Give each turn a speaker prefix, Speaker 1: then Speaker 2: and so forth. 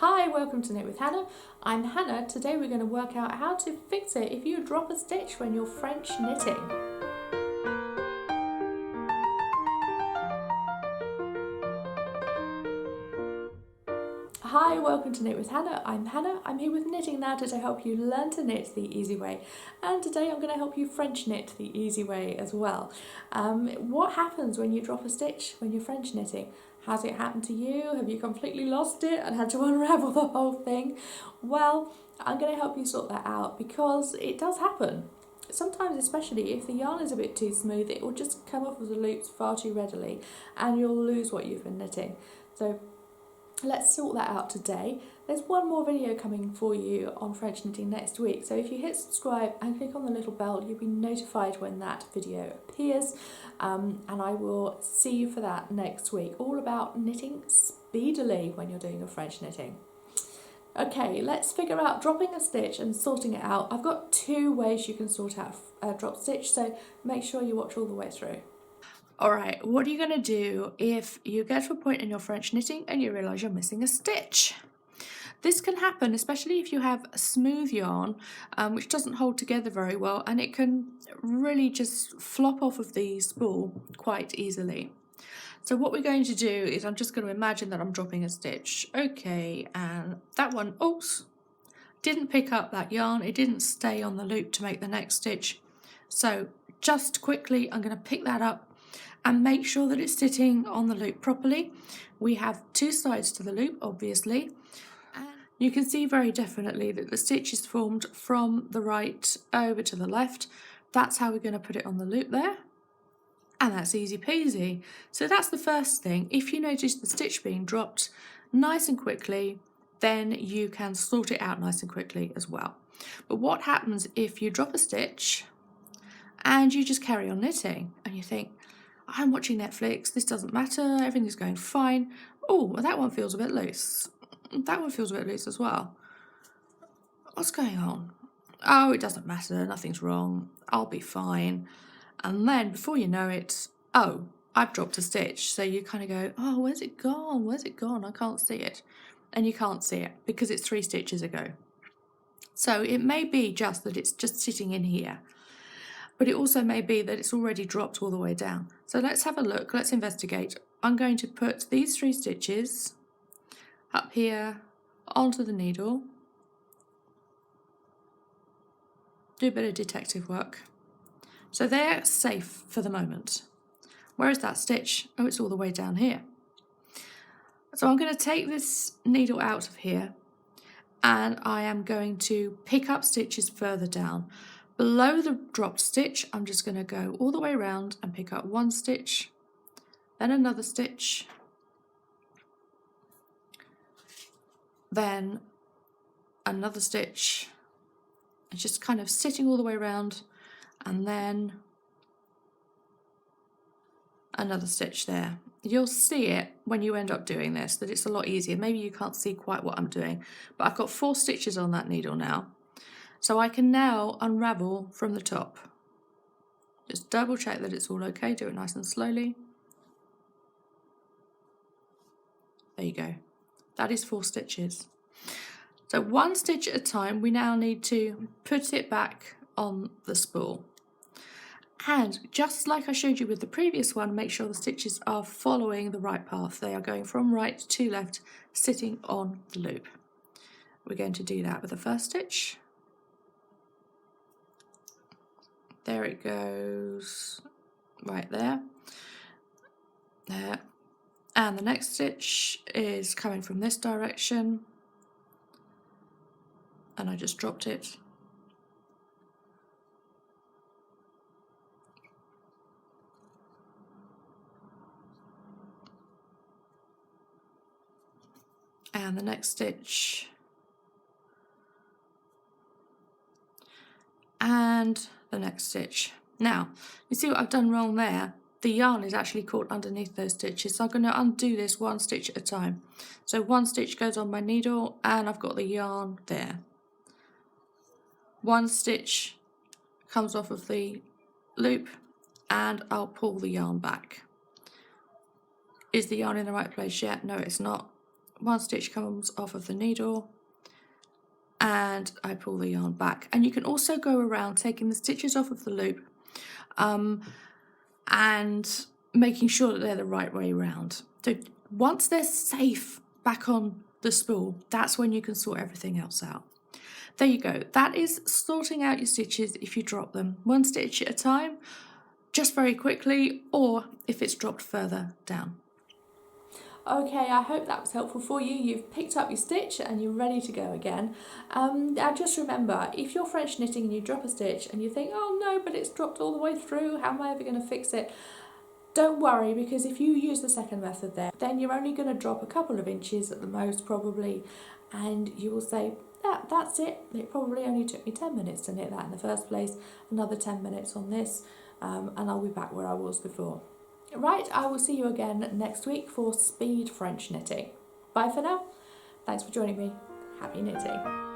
Speaker 1: Hi, welcome to Knit with Hannah. I'm Hannah. Today we're going to work out how to fix it if you drop a stitch when you're French knitting. Hi, welcome to Knit with Hannah. I'm Hannah. I'm here with Knitting Now to help you learn to knit the easy way. And today I'm going to help you French knit the easy way as well. What happens when you drop a stitch when you're French knitting? Has it happened to you? Have you completely lost it and had to unravel the whole thing? Well, I'm going to help you sort that out because it does happen. Sometimes, especially if the yarn is a bit too smooth, it will just come off of the loops far too readily and you'll lose what you've been knitting. So let's sort that out today. There's one more video coming for you on French knitting next week, so if you hit subscribe and click on the little bell, you'll be notified when that video appears, and I will see you for that next week, all about knitting speedily when you're doing your French knitting. Okay, let's figure out dropping a stitch and sorting it out. I've got two ways you can sort out a drop stitch, so make sure you watch all the way through. Alright, what are you going to do if you get to a point in your French knitting and you realise you're missing a stitch? This can happen especially if you have a smooth yarn which doesn't hold together very well, and it can really just flop off of the spool quite easily. So what we're going to do is I'm just going to imagine that I'm dropping a stitch. Okay, and that one, oops, didn't pick up that yarn, it didn't stay on the loop to make the next stitch. So just quickly I'm going to pick that up and make sure that it's sitting on the loop properly. We have two sides to the loop, obviously. And you can see very definitely that the stitch is formed from the right over to the left. That's how we're going to put it on the loop there. And that's easy peasy. So that's the first thing. If you notice the stitch being dropped nice and quickly, then you can sort it out nice and quickly as well. But what happens if you drop a stitch and you just carry on knitting and you think, I'm watching Netflix, this doesn't matter, everything's going fine. Oh, that one feels a bit loose. That one feels a bit loose as well. What's going on? Oh, it doesn't matter, nothing's wrong, I'll be fine. And then before you know it, oh, I've dropped a stitch. So you kind of go, oh, where's it gone? Where's it gone? I can't see it. And you can't see it because it's 3 stitches ago. So it may be just that it's just sitting in here, but it also may be that it's already dropped all the way down. So let's have a look, let's investigate. I'm going to put these 3 stitches up here onto the needle, do a bit of detective work. So they're safe for the moment. Where is that stitch? Oh, it's all the way down here. So I'm going to take this needle out of here and I am going to pick up stitches further down. Below the dropped stitch, I'm just going to go all the way around and pick up 1 stitch, then another stitch, then another stitch, and just kind of sitting all the way around, and then another stitch there. You'll see it when you end up doing this, that it's a lot easier. Maybe you can't see quite what I'm doing, but I've got 4 stitches on that needle now. So I can now unravel from the top. Just double check that it's all okay, do it nice and slowly. There you go. That is 4 stitches. So 1 stitch at a time, we now need to put it back on the spool. And just like I showed you with the previous one, make sure the stitches are following the right path. They are going from right to left, sitting on the loop. We're going to do that with the first stitch. There it goes, right there. There. And the next stitch is coming from this direction. And I just dropped it. And the next stitch. And the next stitch. Now, you see what I've done wrong there? The yarn is actually caught underneath those stitches, so I'm going to undo this 1 stitch at a time. So 1 stitch goes on my needle and I've got the yarn there. 1 stitch comes off of the loop and I'll pull the yarn back. Is the yarn in the right place yet? No, it's not. one stitch comes off of the needle, and I pull the yarn back. And you can also go around taking the stitches off of the loop and making sure that they're the right way round. So once they're safe back on the spool, that's when you can sort everything else out. There you go. That is sorting out your stitches if you drop them one stitch at a time, just very quickly, or if it's dropped further down. Okay, I hope that was helpful for you. You've picked up your stitch and you're ready to go again. Now just remember, if you're French knitting and you drop a stitch and you think, oh no, but it's dropped all the way through, how am I ever going to fix it? Don't worry, because if you use the second method there, then you're only going to drop a couple of inches at the most probably, and you will say, that's it. It probably only took me 10 minutes to knit that in the first place, another 10 minutes on this, and I'll be back where I was before. Right, I will see you again next week for speed French knitting. Bye for now. Thanks for joining me. Happy knitting.